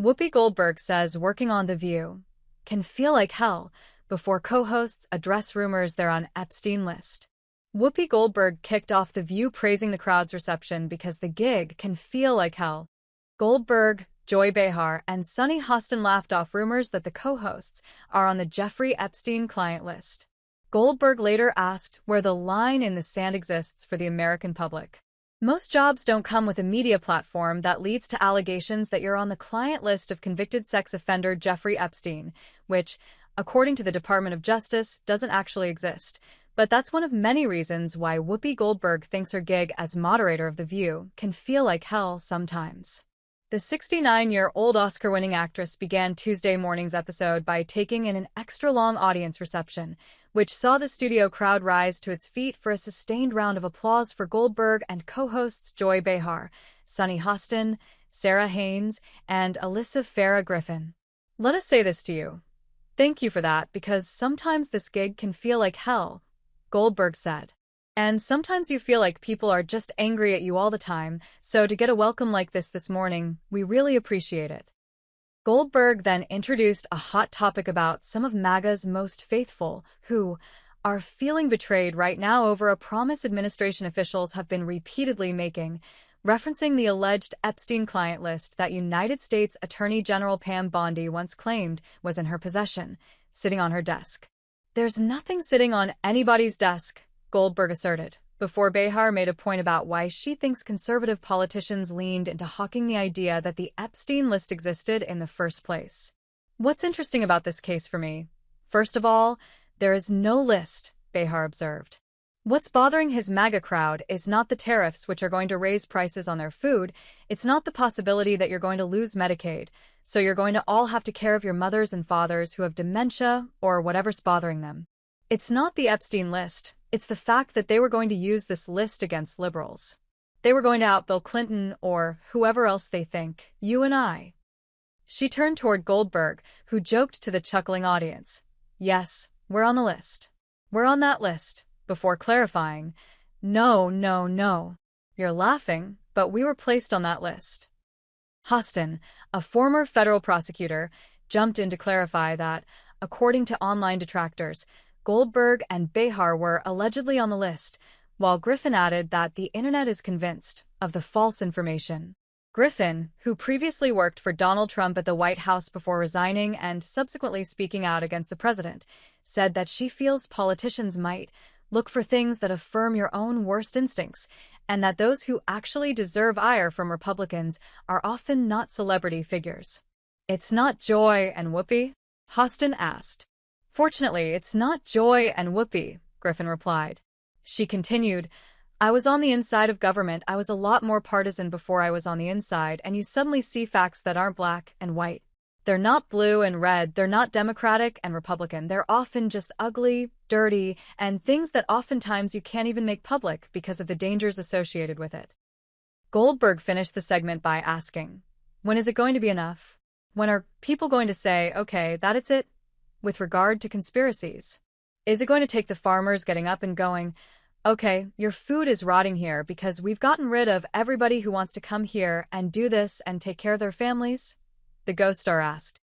Whoopi Goldberg says working on The View can feel like hell before co-hosts address rumors they're on Epstein list. Whoopi Goldberg kicked off The View praising the crowd's reception because the gig can feel like hell. Goldberg, Joy Behar, and Sunny Hostin laughed off rumors that the co-hosts are on the Jeffrey Epstein client list. Goldberg later asked where the line in the sand exists for the American public. Most jobs don't come with a media platform that leads to allegations that you're on the client list of convicted sex offender Jeffrey Epstein, which, according to the Department of Justice, doesn't actually exist. But that's one of many reasons why Whoopi Goldberg thinks her gig as moderator of The View can feel like hell sometimes. The 69-year-old Oscar-winning actress began Tuesday morning's episode by taking in an extra-long audience reception, which saw the studio crowd rise to its feet for a sustained round of applause for Goldberg and co-hosts Joy Behar, Sunny Hostin, Sarah Haynes, and Alyssa Farah Griffin. Let us say this to you. Thank you for that, because sometimes this gig can feel like hell, Goldberg said. And sometimes you feel like people are just angry at you all the time, so to get a welcome like this morning, we really appreciate it. Goldberg then introduced a hot topic about some of MAGA's most faithful, who are feeling betrayed right now over a promise administration officials have been repeatedly making, referencing the alleged Epstein client list that United States Attorney General Pam Bondi once claimed was in her possession, sitting on her desk. There's nothing sitting on anybody's desk, Goldberg asserted, before Behar made a point about why she thinks conservative politicians leaned into hawking the idea that the Epstein list existed in the first place. What's interesting about this case for me? First of all, there is no list, Behar observed. What's bothering his MAGA crowd is not the tariffs which are going to raise prices on their food, it's not the possibility that you're going to lose Medicaid, so you're going to all have to care of your mothers and fathers who have dementia or whatever's bothering them. It's not the Epstein list, it's the fact that they were going to use this list against liberals. They were going to out Bill Clinton or whoever else they think, you and I. She turned toward Goldberg, who joked to the chuckling audience. Yes, we're on the list. We're on that list, before clarifying, no. You're laughing, but we were placed on that list. Hostin, a former federal prosecutor, jumped in to clarify that, according to online detractors, Goldberg and Behar were allegedly on the list, while Griffin added that the internet is convinced of the false information. Griffin, who previously worked for Donald Trump at the White House before resigning and subsequently speaking out against the president, said that she feels politicians might look for things that affirm your own worst instincts, and that those who actually deserve ire from Republicans are often not celebrity figures. It's not Joy and Whoopi? Hostin asked. Fortunately, it's not Joy and Whoopi, Griffin replied. She continued, I was on the inside of government. I was a lot more partisan before I was on the inside, and you suddenly see facts that aren't black and white. They're not blue and red, they're not Democratic and Republican. They're often just ugly, dirty, and things that oftentimes you can't even make public because of the dangers associated with it. Goldberg finished the segment by asking, when is it going to be enough? When are people going to say, okay, that's it? With regard to conspiracies, is it going to take the farmers getting up and going, okay, your food is rotting here because we've gotten rid of everybody who wants to come here and do this and take care of their families? The Ghost Star asked.